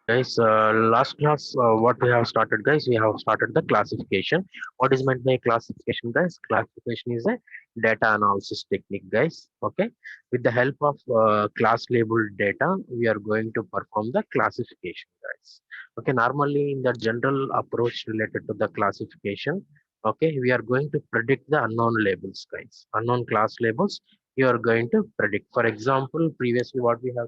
Guys, last class, what we have started, guys, we have started the classification. What is meant by classification, guys? Classification is a data analysis technique, guys. Okay, with the help of class labeled data, we are going to perform the classification, guys. Okay, normally in the general approach related to the classification, okay, we are going to predict the unknown labels, guys. Unknown class labels, you are going to predict. For example, previously what we have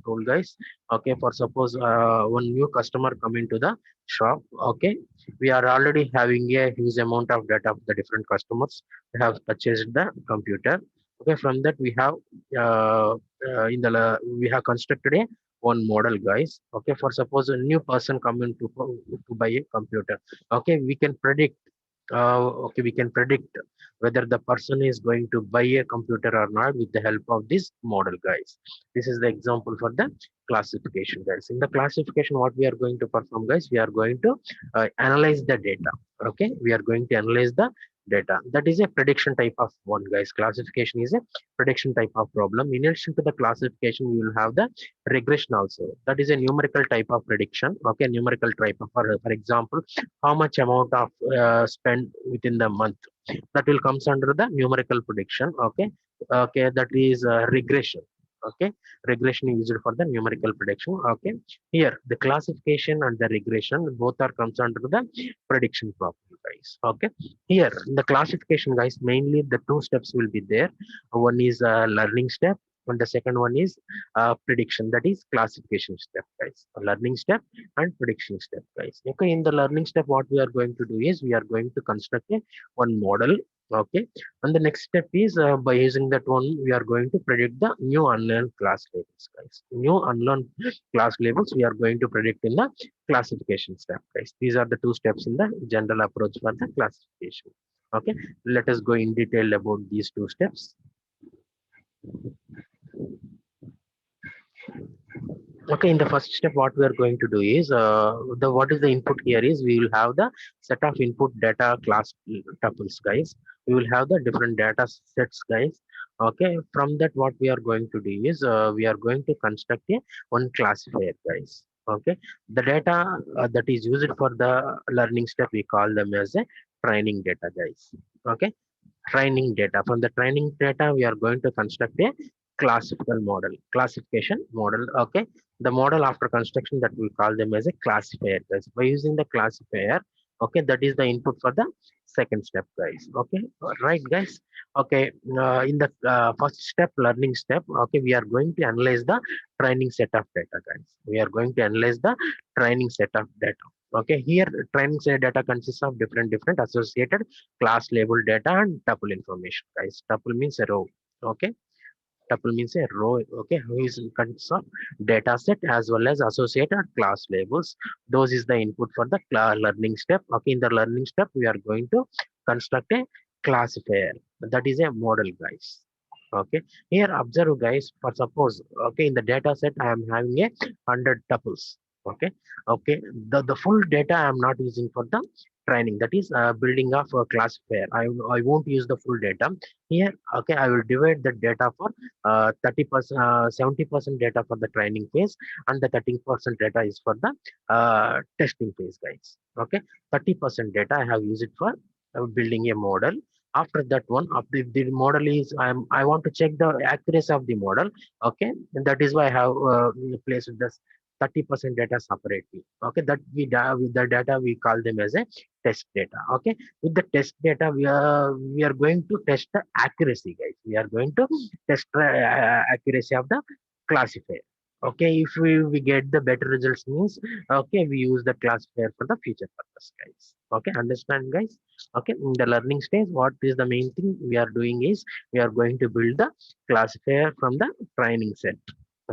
told, guys. Okay, for suppose one new customer come into the shop. Okay, we are already having a huge amount of data of the different customers who have purchased the computer. Okay, from that we have uh, we have constructed a one model, guys. Okay, for suppose a new person come in to buy a computer. Okay, we can predict, okay, we can predict whether the person is going to buy a computer or not with the help of this model, guys. This is the example for the classification, guys. In the classification, what we are going to perform, guys, we are going to analyze the data. Okay, we are going to analyze the data. That is a prediction type of one, guys. Classification is a prediction type of problem. In addition to the classification, we will have the regression also. That is a numerical type of prediction. Okay, numerical type of, for example, how much amount of spend within the month, that will comes under the numerical prediction. Okay, okay, that is regression. Okay, regression is used for the numerical prediction. Okay, here the classification and the regression both are comes under the prediction problem, guys. Okay, here in the classification, guys, mainly the two steps will be there. One is learning step, and the second one is prediction, that is classification step, guys. A learning step and prediction step, guys. Okay, in the learning step, what we are going to do is we are going to construct a one model. Okay, and the next step is by using that one, we are going to predict the new unlearned class labels, guys. New unlearned class labels we are going to predict in the classification step, guys. These are the two steps in the general approach for the classification. Okay, let us go in detail about these two steps. Okay, in the first step, what we are going to do is the what is the input here is we will have the set of input data class tuples, guys. We will have the different data sets, guys. Okay, from that, what we are going to do is we are going to construct a one classifier, guys. Okay, the data that is used for the learning step, we call them as a training data, guys. Okay, training data. From the training data, we are going to construct a classification model. Okay, the model after construction, that we call them as a classifier, guys. By using the classifier, okay, that is the input for the second step, guys. Okay, right, guys. Okay, in the first step, learning step, okay, we are going to analyze the training set of data, guys. We are going to analyze the training set of data. Okay, here training set data consists of different associated class label data and tuple information, guys. Tuple means a row. Okay, tuple means a row. Okay, which consists of data set as well as associated class labels. Those is the input for the learning step. Okay, in the learning step, we are going to construct a classifier. That is a model, guys. Okay, here observe, guys. For suppose, okay, in the data set I am having a 100 tuples. Okay, okay, the full data I am not using for the training, that is building of a classifier. I won't use the full data here. Okay, I will divide the data for 30%, 70% data for the training phase, and the 30% data is for the testing phase, guys. Okay, 30% data I have used it for building a model. After that one, if the model is I want to check the accuracy of the model. Okay, and that is why I have placed this 30% data separately. Okay, that with the data we call them as a test data. Okay, with the test data we are going to test the accuracy, guys. We are going to test the accuracy of the classifier. Okay, if we get the better results means, okay, we use the classifier for the future purpose, guys. Okay, understand, guys? Okay, in the learning stage, what is the main thing we are doing is we are going to build the classifier from the training set.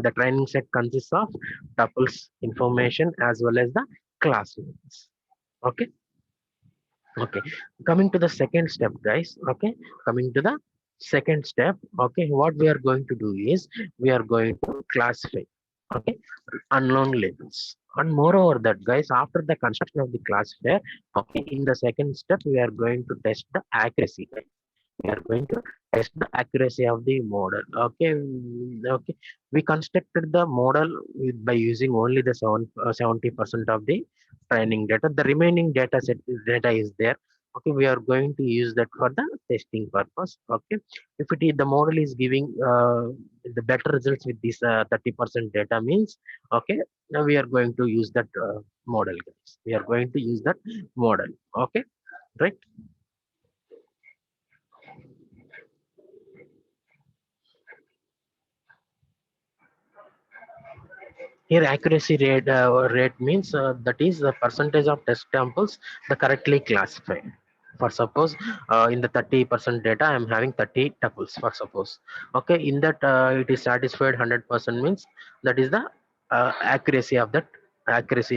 The training set consists of tuples information as well as the class names. Okay, okay, coming to the second step, guys. Okay, coming to the second step, okay, what we are going to do is we are going to classify, okay, unknown labels. And moreover that, guys, after the construction of the classifier, okay, in the second step we are going to test the accuracy, guys. we are going to test the accuracy of the model. Okay, okay. We constructed the model by using only the 70% of the training data. The remaining data is there. Okay, we are going to use that for the testing purpose. Okay, if it is the model is giving the better results with this 30% data means, okay, now we are going to use that model, guys. We are going to use that model. Okay, right. Here accuracy rate means that is the percentage of test samples the correctly classified. For suppose in the 30% data I am having 30 tuples for suppose. Okay, in that it is satisfied 100% means that is the accuracy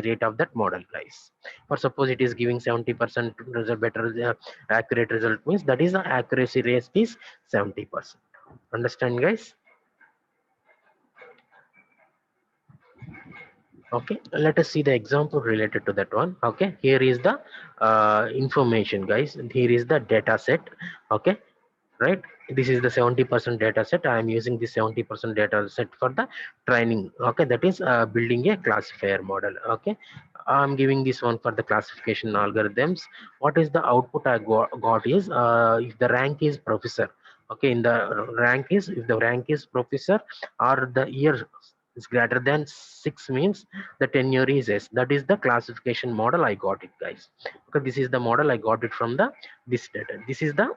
rate of that model, guys. For suppose it is giving 70% result, better accurate result means that is the accuracy rate is 70%. Understand, guys? Okay, let us see the example related to that one. Okay, here is the information, guys. Here is the data set. Okay, right, this is the 70% data set. I am using this 70% data set for the training. Okay, that is building a classifier model. Okay, I'm giving this one for the classification algorithms. What is the output I got is if the rank is professor. Okay, in the rank is, if the rank is professor or the year is greater than 6 means the tenure is S. That is the classification model I got it, guys. Okay, this is the model I got it from the this data. This is the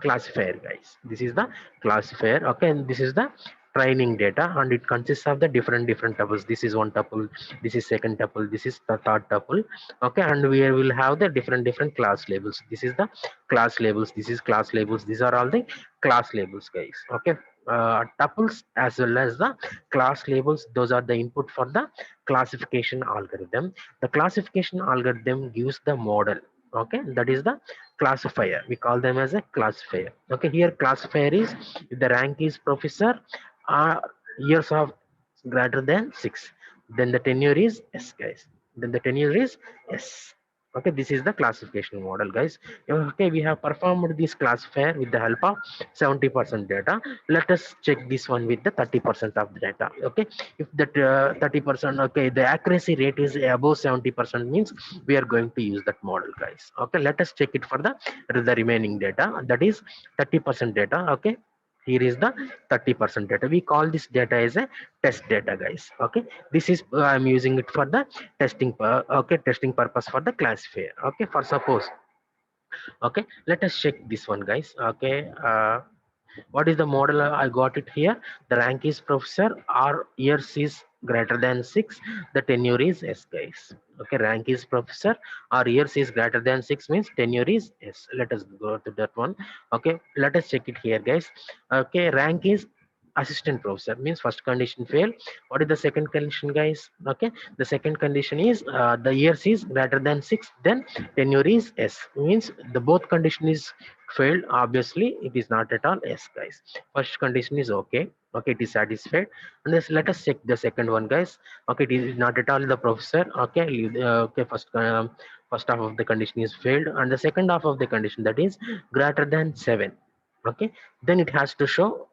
classifier, guys. This is the classifier. Okay, and this is the training data, and it consists of the different tuples. This is one tuple, this is second tuple, this is the third tuple. Okay, and we will have the different class labels. This is the class labels, this is class labels, these are all the class labels, guys. Okay, tuples as well as the class labels, those are the input for the classification algorithm. The classification algorithm gives the model. Okay, that is the classifier. We call them as a classifier. Okay, here classifier is if the rank is professor years of greater than 6, then the tenure is S, guys. Then the tenure is S. Okay, this is the classification model, guys. Okay, we have performed this classifier with the help of 70% data. Let us check this one with the 30% of the data. Okay, if that 30%, okay, the accuracy rate is above 70% means we are going to use that model, guys. Okay, let us check it for the remaining data, that is 30% data. Okay, here is the 30% data. We call this data as a test data, guys. Okay, this is I'm using it for the okay, testing purpose for the classifier. Okay, for suppose, okay, let us check this one, guys. Okay, what is the model I got it here? The rank is professor or years is greater than 6, the tenure is S, guys. Okay, rank is professor or years is greater than 6 means tenure is S. Let us go to that one. Okay, let us check it here, guys. Okay, rank is assistant professor means first condition fail. What is the second condition, guys? Okay, the second condition is the years is greater than 6, then tenure is S means the both condition is failed. Obviously it is not at all S, guys. First condition is okay. Okay, it is satisfied. And let us check the second one, guys. Okay, it is not at all the professor. Okay, okay, first half of the condition is failed, and the second half of the condition, that is greater than 7. Okay, then it has to show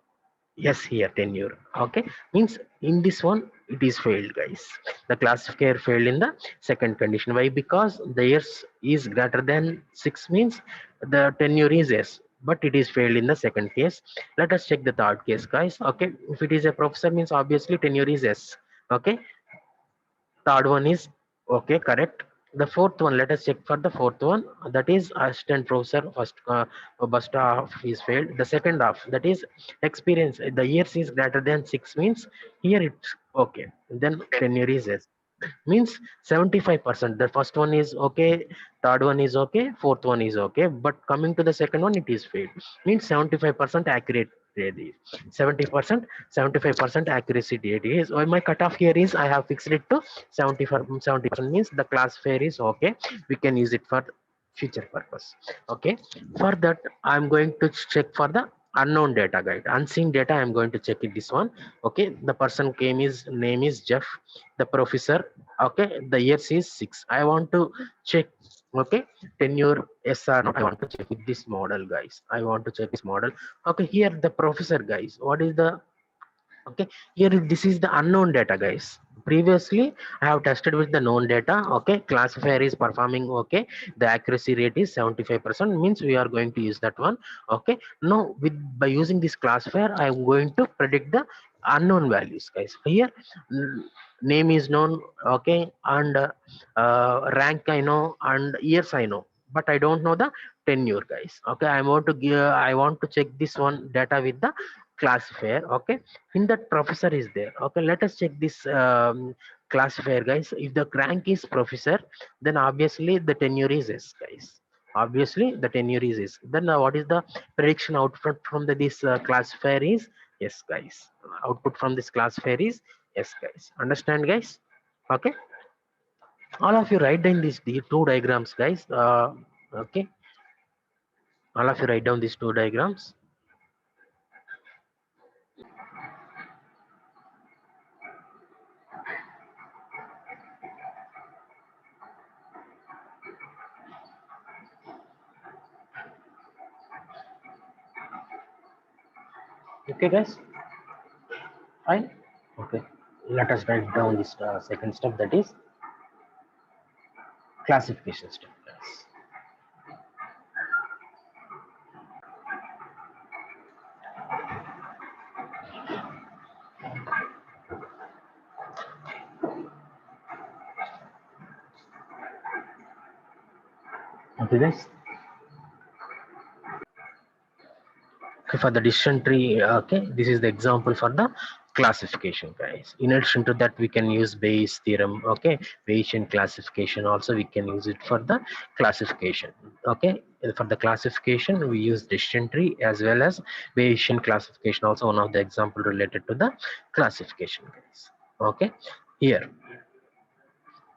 yes here tenure. Okay, means in this one it is failed, guys. The classifier failed in the second condition. Why? Because the years is greater than 6 means the tenure is S, but it is failed in the second case. Let us check the third case, guys. Okay, if it is a professor means obviously tenure is S. Okay, third one is okay, correct. The fourth one, let us check for the fourth one, that is assistant professor. First half is failed. The second half, that is experience, the years is greater than 6 means here it's okay, then tenure is S means 75%. The first one is okay, third one is okay, fourth one is okay, but coming to the second one it is failed means 75% accurate rate is 70%. 75% accuracy rate is my cutoff here is I have fixed it to 70% means the classifier is okay, we can use it for future purpose. Okay, for that I'm going to check for the unknown data, guide unseen data. I'm going to check it this one. Okay, the person came, his name is Jeff, the professor. Okay, the years is 6. I want to check Okay, tenure, yes or not, I want to check with this model, guys. I want to check this model. Okay, here the professor, guys, what is the, okay, here this is the unknown data, guys. Previously I have tested with the known data. Okay, classifier is performing okay, the accuracy rate is 75%, means we are going to use that one. Okay, now with by using this classifier I am going to predict the unknown values, guys. Here name is known, okay, and rank I know, and years I know, but I don't know the tenure, guys. Okay, I want to give, I want to check this one data with the classifier. Okay, in that professor is there. Okay, let us check this classifier, guys. If the rank is professor, then obviously the tenure is S, guys. Obviously the tenure is S. Then what is the prediction output from this classifier is yes, guys. Output from this classifier is yes, guys. Understand, guys? Okay, all of you write down these the two diagrams, guys. Okay, all of you write down these two diagrams. Okay, guys. Fine. Okay, let us write down this second step, that is classification step, guys. Okay, guys. Okay, for the decision tree, okay, this is the example for the classification, guys. In addition to that, we can use Bayes theorem. Okay, Bayesian classification also we can use it for the classification. Okay, for the classification we use decision tree as well as Bayesian classification, also one of the example related to the classification, guys. Okay, here,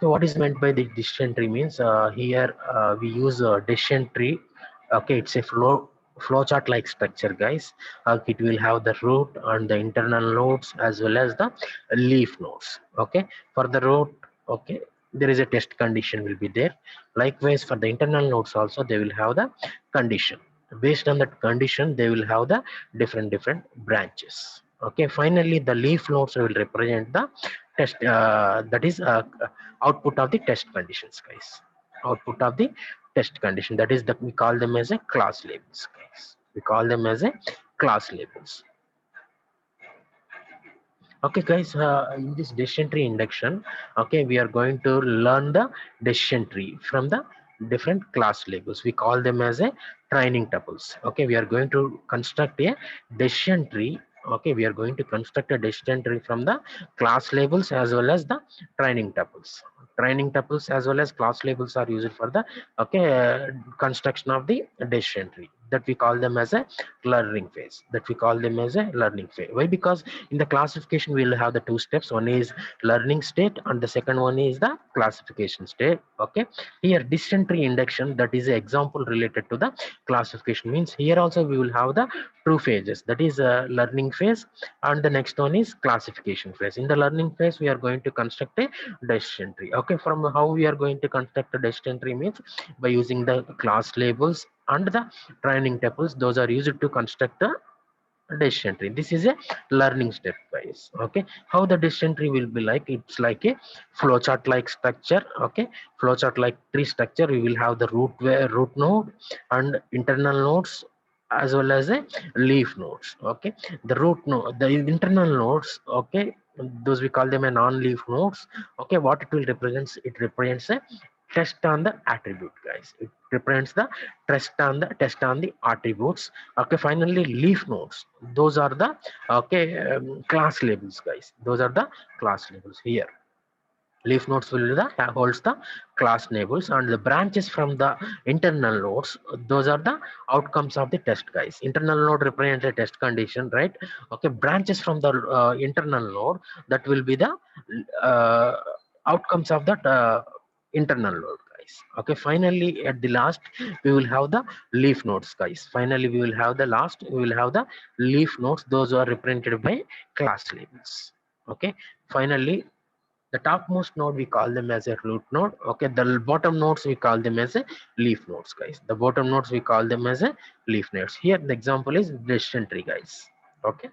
so what is meant by the decision tree means here we use a decision tree. Okay, it's a flowchart like structure, guys. It will have the root and the internal nodes as well as the leaf nodes. Okay, for the root, okay, there is a test condition will be there. Likewise, for the internal nodes also they will have the condition. Based on that condition, they will have the different branches. Okay, finally the leaf nodes will represent the test. That is output of the test conditions, guys. Output of the test condition, that is that we call them as a class labels, guys. We call them as a class labels. Okay, guys, in this decision tree induction, okay, we are going to learn the decision tree from the different class labels. We call them as a training tuples. Okay, we are going to construct a decision tree. Okay, we are going to construct a decision tree from the class labels as well as the training tuples. Training tuples as well as class labels are used for the okay construction of the decision tree. That we call them as a learning phase. That we call them as a learning phase. Why? Because in the classification we will have the two steps. One is learning state and the second one is the classification state. Okay, here decision tree induction, that is an example related to the classification, means here also we will have the two phases, that is a learning phase and the next one is classification phase. In the learning phase we are going to construct a decision tree. Okay, from how we are going to construct a decision tree means by using the class labels and the training tuples. Those are used to construct the decision tree. This is a learning step, guys. Okay, how the decision tree will be like, it's like a flowchart like structure. Okay, flowchart like tree structure. We will have the root node and internal nodes as well as a leaf nodes. Okay, the root node, the internal nodes, okay, those we call them a non-leaf nodes. Okay, what it will represents, it represents a test on the attribute, guys. It represents the test on the attributes. Okay, finally leaf nodes, those are the okay class labels, guys. Those are the class labels. Here leaf nodes will the holds the class labels, and the branches from the internal nodes, those are the outcomes of the test, guys. Internal node represents a test condition, right? Okay, branches from the internal node, that will be the uh, outcomes of that internal node, guys. Okay, finally at the last we will have the leaf nodes, guys. Finally we will have the last, we will have the leaf nodes. Those are represented by class labels. Okay, finally The topmost node we call them as a root node. Okay, the bottom nodes we call them as a leaf nodes, guys. The bottom nodes we call them as a leaf nodes. Here the example is decision tree, guys. Okay.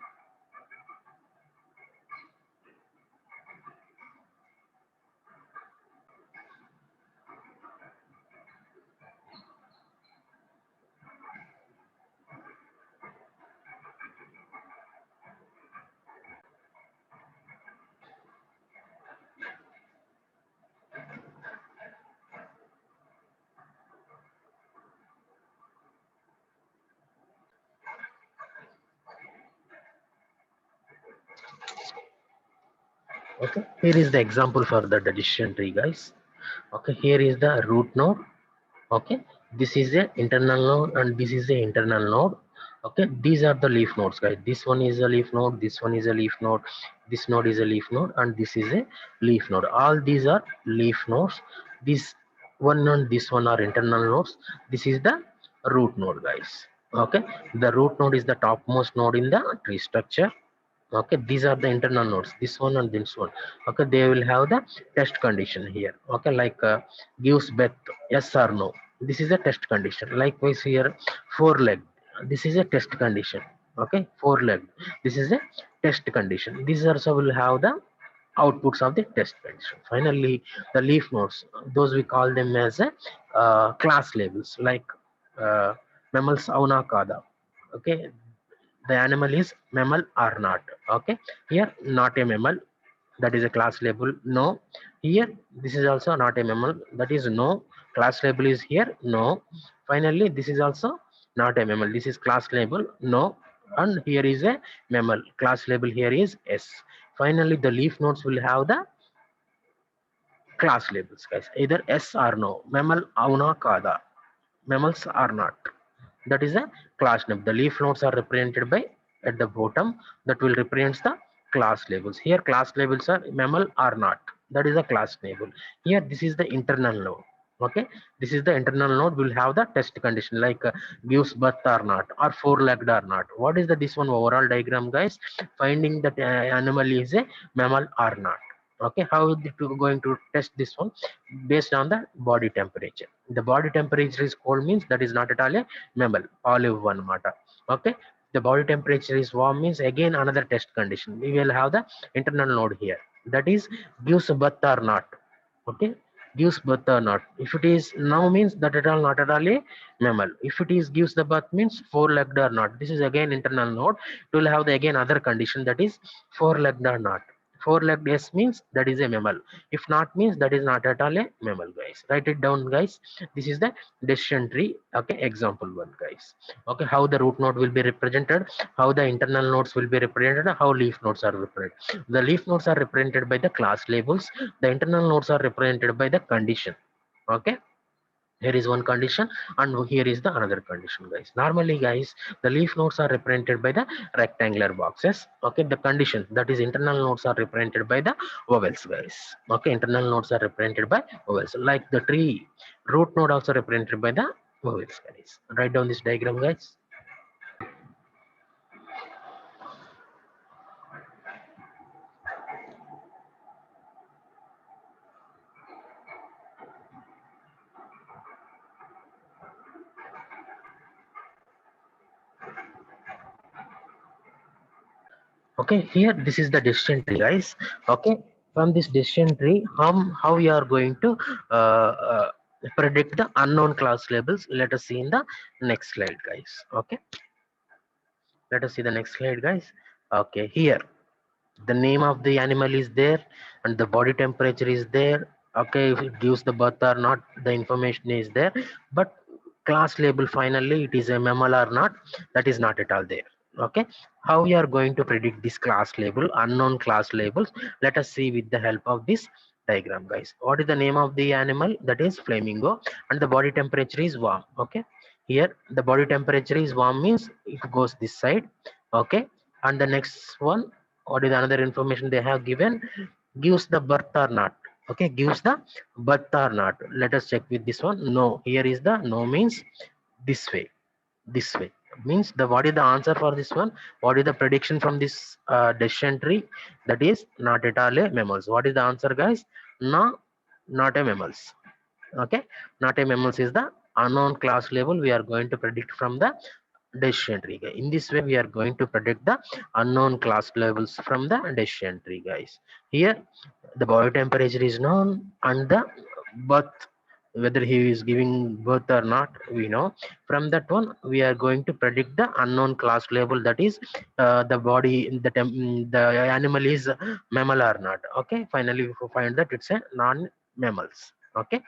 Okay, here is the example for the decision tree, guys. Okay, here is the root node. Okay, this is a internal node and this is a internal node. Okay, these are the leaf nodes, guys. This one is a leaf node, this one is a leaf node, this node is a leaf node, and this is a leaf node. All these are leaf nodes. This one and this one are internal nodes. This is the root node, guys. Okay, the root node is the topmost node in the tree structure. Okay, these are the internal nodes, this one and this one. Okay, they will have the test condition here. Okay, like gives birth, yes or no, this is a test condition. Likewise here, four leg, this is a test condition. Okay, four leg, this is a test condition. These also will have the outputs of the test condition. Finally, the leaf nodes, those we call them as a class labels, like uh, mammals auna kada. Okay, the animal is mammal or not. Okay, here not a mammal, that is a class label, no. Here this is also not a mammal, that is no, class label is here, no. Finally, this is also not a mammal, this is class label, no. And here is a mammal, class label here is s. Finally, the leaf nodes will have the class labels, guys, either s or no, mammal auna kada, mammals are not. That is a class name. The leaf nodes are represented by at the bottom, that will represent the class labels. Here class labels are mammal or not, that is a class label. Here this is the internal node. Okay, this is the internal node, will have the test condition, like gives birth or not, or four legged or not. What is the this one overall diagram, guys? Finding that animal is a mammal or not. Okay, how is it going to test this one? Based on the body temperature. The body temperature is cold means that is not at all a mammal, olive one mata. Okay, the body temperature is warm means again another test condition. We will have the internal node here, that is gives birth or not. Okay, gives birth or not. If it is now means that at all not at all a mammal. If it is gives the birth means four legged or not, this is again internal node. It will have the again other condition, that is four legged or not. Four legged yes means that is a mammal, if not means that is not at all a mammal, guys. Write it down, guys. This is the decision tree. Okay, example one, guys. Okay, how the root node will be represented, how the internal nodes will be represented, how leaf nodes are represented. The leaf nodes are represented by the class labels, the internal nodes are represented by the condition. Okay, here is one condition and here is the another condition, guys. Normally, guys, the leaf nodes are represented by the rectangular boxes. Okay, the condition, that is internal nodes are represented by the vowels, guys. Okay, internal nodes are represented by vowels, like the tree root node also represented by the vowels, guys. Write down this diagram, guys. Okay, here this is the decision tree, guys. Okay, from this decision tree, how we are going to predict the unknown class labels, let us see in the next slide, guys. Okay, let us see the next slide, guys. Okay, here the name of the animal is there and the body temperature is there. Okay, if it gives the birth or not, the information is there, but class label finally it is a mammal or not, that is not at all there. Okay, how we are going to predict this class label, unknown class labels? Let us see with the help of this diagram, guys. What is the name of the animal? That is flamingo, and the body temperature is warm. Okay, here the body temperature is warm means it goes this side. Okay, and the next one, what is another information they have given? Gives the birth or not. Okay, gives the birth or not. Let us check with this one. No, here is the no means this way, this way. Means the what is the answer for this one? What is the prediction from this decision tree? That is not at all a mammals. What is the answer, guys? No, not a mammals. Okay, not a mammals is the unknown class level we are going to predict from the decision tree. In this way we are going to predict the unknown class levels from the decision tree, guys. Here the body temperature is known and the birth, whether he is giving birth or not, we know. From that one we are going to predict the unknown class level, that is the body, the animal is mammal or not. Okay, finally we find that it's a non mammals. Okay,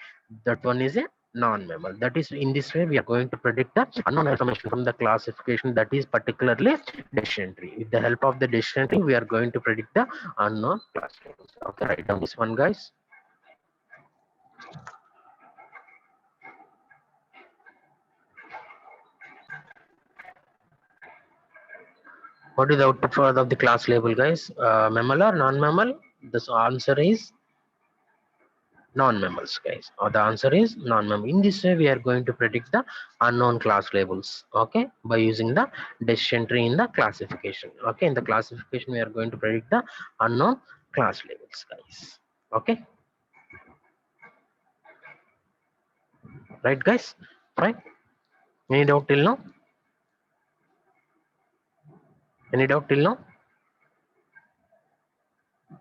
that one is a non-mammal. That is, in this way we are going to predict the unknown information from the classification, that is particularly decision tree. With the help of the decision tree we are going to predict the unknown class levels. Okay, write down this one, guys. What is the output for of the class label, guys? Mammal or non-mammal? The answer is non-mammals, guys. Or the answer is non-mammal. In this way, we are going to predict the unknown class labels. Okay, by using the decision tree in the classification. Okay, in the classification, we are going to predict the unknown class labels, guys. Okay, right, guys. Fine. Any doubt till now? Any doubt till now?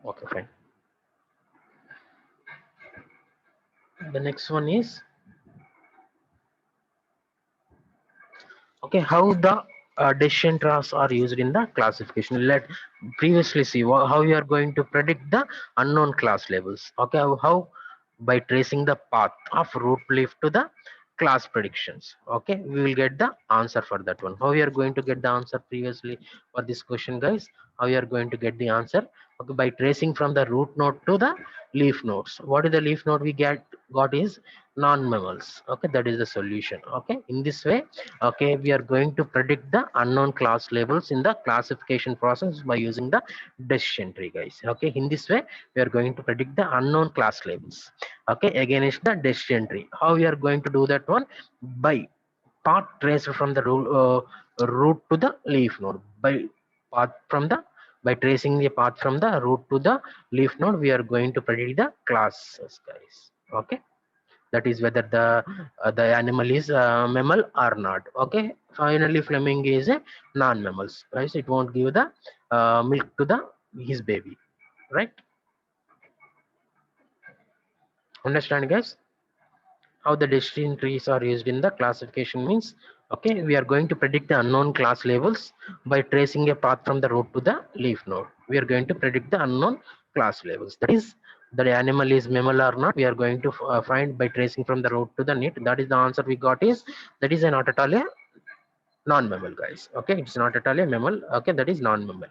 Okay, fine. The next one is, okay, how the decision trees are used in the classification. Let previously see how you are going to predict the unknown class levels. Okay, how by tracing the path of root leaf to the class predictions. Okay, we will get the answer for that one. How you are going to get the answer previously for this question, guys? How you are going to get the answer? Okay, by tracing from the root node to the leaf nodes. What is the leaf node we got is non-mammals. Okay, that is the solution. Okay, in this way, okay, we are going to predict the unknown class labels in the classification process by using the decision tree, guys. Okay, in this way we are going to predict the unknown class labels. Okay, against the decision tree. How we are going to do that one? By path traced from the root to the leaf node. By tracing the path from the root to the leaf node, we are going to predict the classes, guys. Okay, that is whether the animal is mammal or not. Okay, finally fleming is a non-mammals, right? It won't give the milk to the his baby, right? Understand, guys? How the decision trees are used in the classification means, okay, we are going to predict the unknown class levels by tracing a path from the root to the leaf node. We are going to predict the unknown class levels, that is the animal is mammal or not. We are going to find by tracing from the root to the net. That is the answer we got is, that is a not at all a non-mammal, guys. Okay, it's not at all a mammal. Okay, that is non-mammal.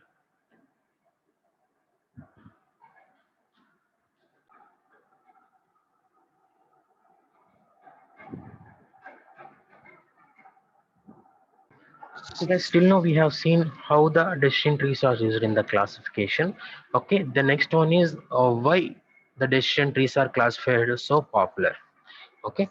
So guys, till now we have seen how the decision trees are used in the classification. Okay, the next one is why the decision trees are classified as so popular. Okay,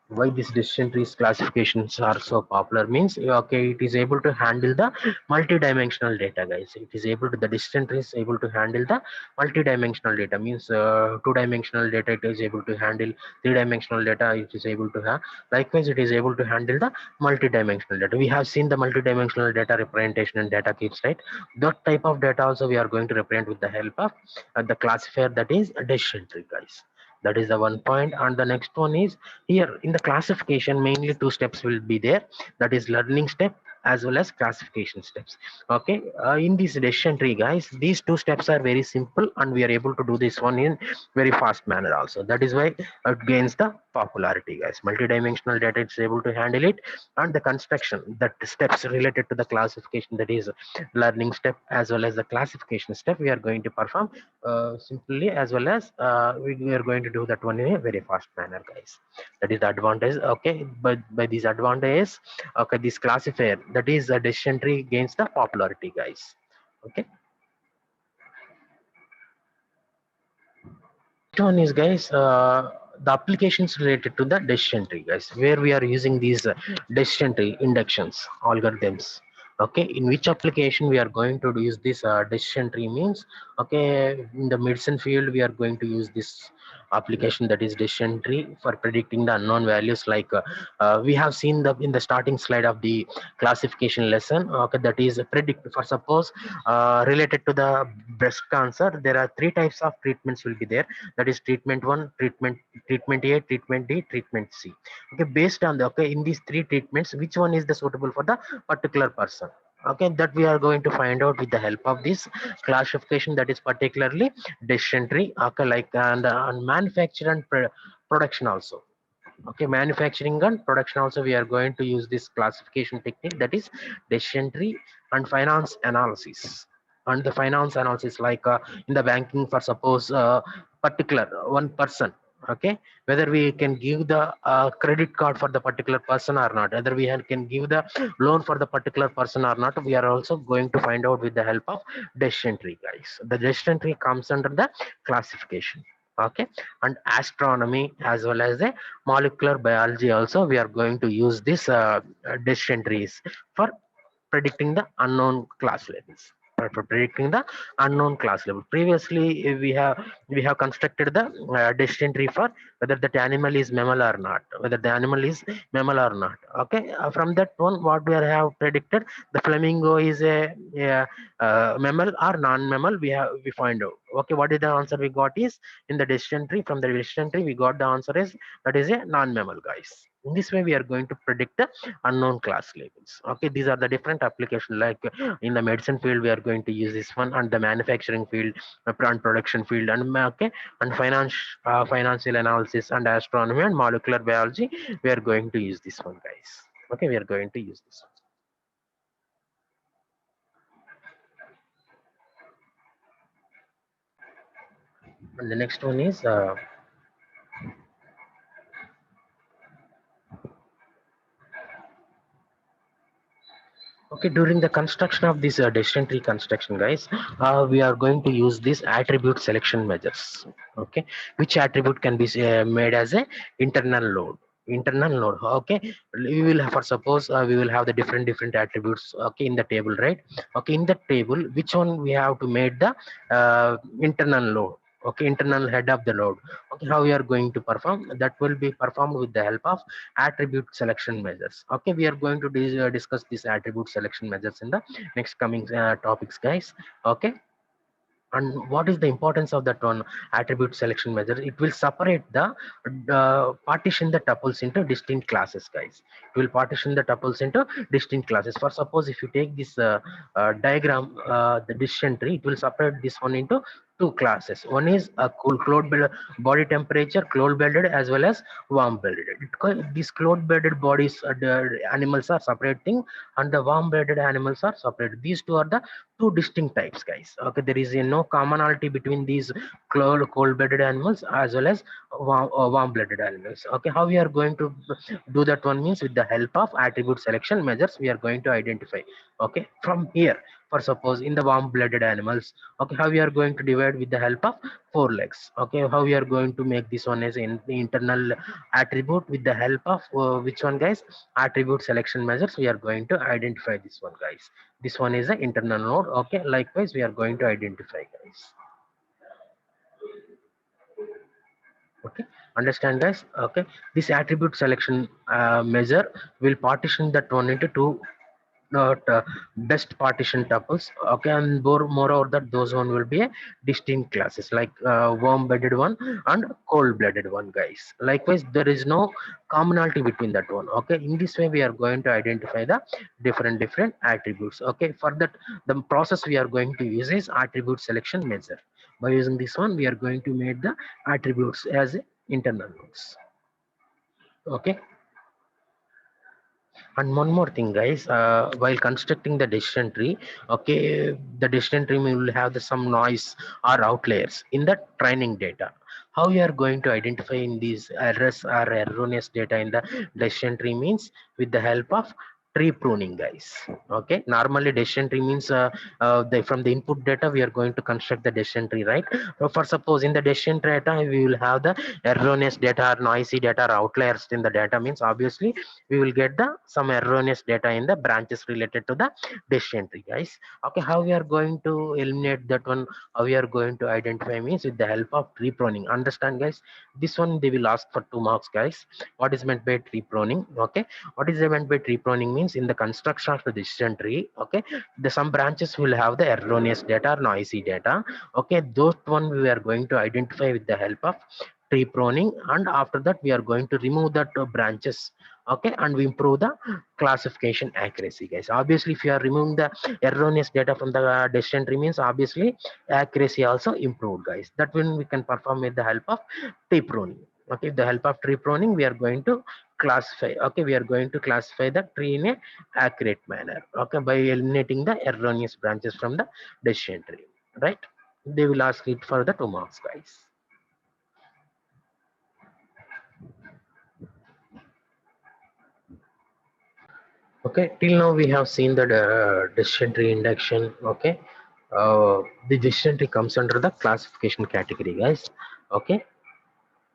why these decision trees classifications are so popular means, okay, it is able to handle the multi-dimensional data, guys. It is able to, the decision tree is able to handle the multi-dimensional data, means two-dimensional data it is able to handle, three-dimensional data it is able to have, likewise it is able to handle the multi-dimensional data. We have seen the multi-dimensional data representation and data keeps, right? That type of data also we are going to represent with the help of the classifier, that is a decision tree, guys. That is the one point. And the next one is, here in the classification mainly two steps will be there, that is learning step as well as classification steps. Okay, in this decision tree, guys, these two steps are very simple and we are able to do this one in very fast manner also. That is why it gains the popularity, guys. Multidimensional data it's able to handle it, and the construction, that steps related to the classification, that is learning step as well as the classification step, we are going to perform simply, as well as we are going to do that one in a very fast manner, guys. That is the advantage. Okay, but by these advantages, okay, this classifier, that is a decision tree, gains the popularity, guys. Okay, next one is, guys, the applications related to the decision tree, guys, where we are using these decision tree inductions algorithms. Okay, in which application we are going to use this decision tree means, okay, in the medicine field we are going to use this application, that is decision tree, for predicting the unknown values, like we have seen the in the starting slide of the classification lesson. Okay, that is predict, for suppose related to the breast cancer, there are three types of treatments will be there, that is treatment 1, treatment A, treatment D, treatment C. Okay, based on the, okay, in these three treatments, which one is the suitable for the particular person? Okay, that we are going to find out with the help of this classification, that is particularly decision tree. Okay, like, and manufacture and production also. Okay, manufacturing and production also we are going to use this classification technique, that is decision tree. And finance analysis, and the finance analysis, like in the banking, for suppose particular one person. Okay, whether we can give the credit card for the particular person or not, whether we can give the loan for the particular person or not, we are also going to find out with the help of decision tree, guys. The decision tree comes under the classification. Okay, and astronomy as well as the molecular biology also, we are going to use this decision trees for predicting the unknown class levels, for predicting the unknown class level. Previously we have constructed the decision tree for whether that animal is mammal or not, whether the animal is mammal or not. Okay, from that one, what we have predicted, the flamingo is a mammal or non-mammal, we find out. Okay, what is the answer we got is, in the decision tree, from the decision tree we got the answer is, that is a non-mammal, guys. In this way we are going to predict the unknown class labels. Okay, these are the different applications, like in the medicine field we are going to use this one, and the manufacturing field, and production field, and okay, and financial analysis, and astronomy, and molecular biology, we are going to use this one, guys. Okay, we are going to use this one. And the next one is okay, during the construction of this decision tree construction, guys, we are going to use this attribute selection measures. Okay, which attribute can be made as a internal load? Internal load. Okay, we will have, for suppose we will have the different attributes. Okay, in the table, right? Okay, in the table, which one we have to make the internal load? Okay, internal head of the load. Okay, how we are going to perform? That will be performed with the help of attribute selection measures. Okay, we are going to discuss these attribute selection measures in the next coming topics, guys. Okay, and what is the importance of that one attribute selection measure? It will separate the partition the tuples into distinct classes, guys. It will partition the tuples into distinct classes. For suppose if you take this diagram, the decision tree, it will separate this one into two classes. One is a cool body temperature, cold blooded, as well as warm blooded. These cold blooded bodies, the animals are separate thing, and the warm blooded animals are separate. These two are the two distinct types, guys. Okay, there is no commonality between these cold blooded animals as well as warm blooded animals. Okay, how we are going to do that one means, with the help of attribute selection measures we are going to identify. Okay, from here, for suppose in the warm blooded animals, okay, how we are going to divide with the help of four legs. Okay, how we are going to make this one as in the internal attribute with the help of which one, guys? Attribute selection measures we are going to identify this one, guys. This one is the internal node. Okay, likewise we are going to identify, guys. Okay, understand, guys? Okay, this attribute selection measure will partition that one into two not best partition tuples. Okay, and moreover that those one will be a distinct classes, like warm blooded one and cold blooded one, guys. Likewise there is no commonality between that one. Okay, in this way we are going to identify the different attributes. Okay, for that the process we are going to use is attribute selection measure. By using this one we are going to make the attributes as internal nodes. Okay, and one more thing, guys, while constructing the decision tree, okay, the decision tree will have some noise or outliers in the training data. How we are going to identify in these errors or erroneous data in the decision tree means, with the help of tree pruning, guys. Okay, normally decision tree means from the input data we are going to construct the decision tree, right? So for suppose in the decision data we will have the erroneous data or noisy data or outliers in the data, means obviously we will get the some erroneous data in the branches related to the decision tree, guys. Okay, how we are going to eliminate that one, how we are going to identify, means with the help of tree pruning. Understand, guys? This one they will ask for 2 marks, guys. What is meant by tree pruning? Okay, what is meant by tree pruning means in the construction of the decision tree, okay, the some branches will have the erroneous data or noisy data. Okay, those one we are going to identify with the help of tree pruning, and after that we are going to remove that branches. Okay, and we improve the classification accuracy, guys. Obviously if you are removing the erroneous data from the decision tree, means obviously accuracy also improved, guys. That one we can perform with the help of tree pruning. Okay, with the help of tree pruning we are going to classify, okay, we are going to classify the tree in a accurate manner, okay, by eliminating the erroneous branches from the decision tree, right? They will ask it for the 2 marks, guys. Okay, till now we have seen the decision tree induction. Okay, the decision tree comes under the classification category, guys. Okay,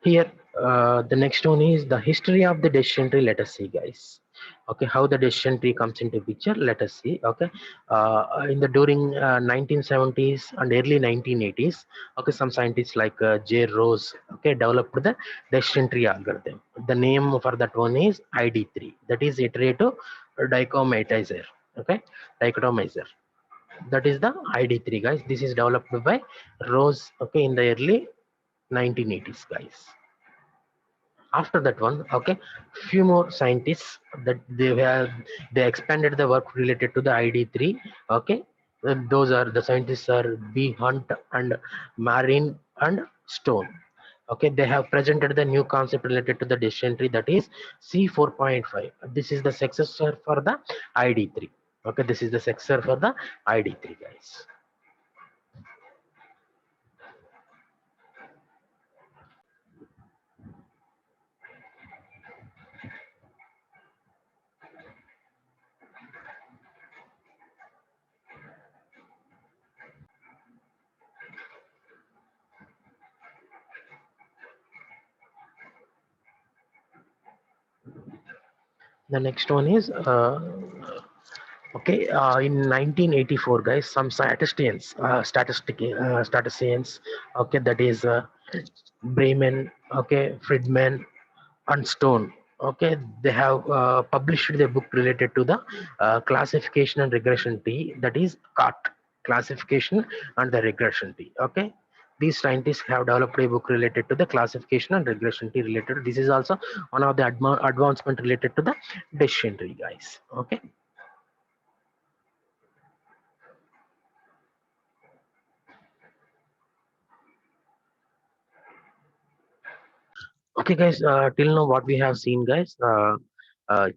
here, the next one is the history of the decision tree. Let us see, guys. Okay, how the decision tree comes into picture. Let us see. Okay, in the during 1970s and early 1980s, okay, some scientists like J. Rose, okay, developed the decision tree algorithm. The name for that one is ID3. That is iterative dichromatizer. Okay, dichromizer. That is the ID3, guys. This is developed by Rose. Okay, in the early 1980s, guys. After that one, okay, few more scientists that they expanded the work related to the ID3. Okay, those are the scientists are B Hunt and Marin and Stone. Okay, they have presented the new concept related to the decision tree, that is C4.5. This is the successor for the ID3. Okay, this is the successor for the ID3, guys. The next one is okay, in 1984, guys, some statisticians, okay, that is Bremen, okay, Friedman, and Stone. Okay, they have published the book related to the classification and regression tree, that is CART, classification and the regression tree. Okay, these scientists have developed a book related to the classification and regression tree related. This is also one of the advancement related to the decision tree, guys. Okay. Okay, guys, till now what we have seen, guys,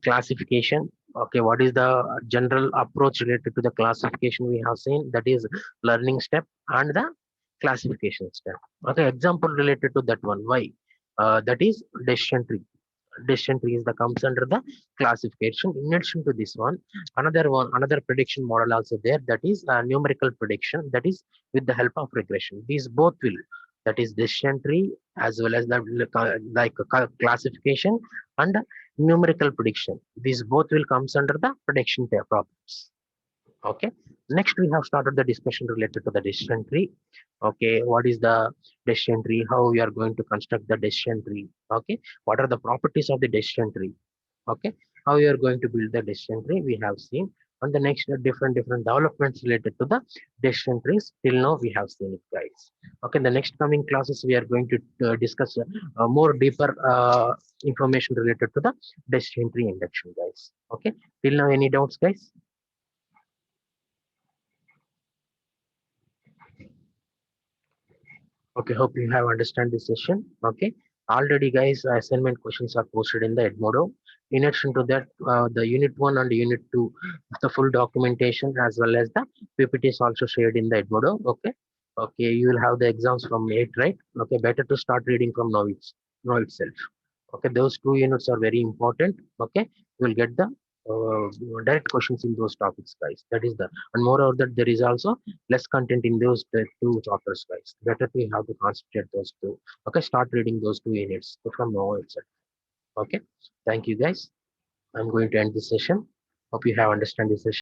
classification. Okay, what is the general approach related to the classification we have seen, that is learning step and the classification step. Okay, example related to that one, why, that is decision tree. Decision tree is the comes under the classification. In addition to this one, another prediction model also there, that is numerical prediction, that is with the help of regression. These both will, that is decision tree as well as the classification and numerical prediction, these both will comes under the prediction problems. Okay, next we have started the discussion related to the decision tree. Okay, what is the decision tree, how we are going to construct the decision tree. Okay, what are the properties of the decision tree. Okay, how we are going to build the decision tree we have seen. And the next different developments related to the decision trees till now we have seen it, guys. Okay, the next coming classes we are going to discuss more deeper information related to the decision tree induction, guys. Okay, till now any doubts, guys? Okay, hope you have understand this session. Okay, already, guys, assignment questions are posted in the Edmodo. In addition to that, the Unit 1 and Unit 2, the full documentation as well as the PPT is also shared in the Edmodo. Okay, okay, you will have the exams from 8, right? Okay, better to start reading from now itself. Okay, those 2 units are very important. Okay, you will get the uh, direct questions in those topics, guys. That is the, and moreover that there is also less content in those two chapters, guys. Better to have to concentrate those two. Okay, start reading those two units from now itself. Okay, thank you, guys. I'm going to end this session. Hope you have understand this session.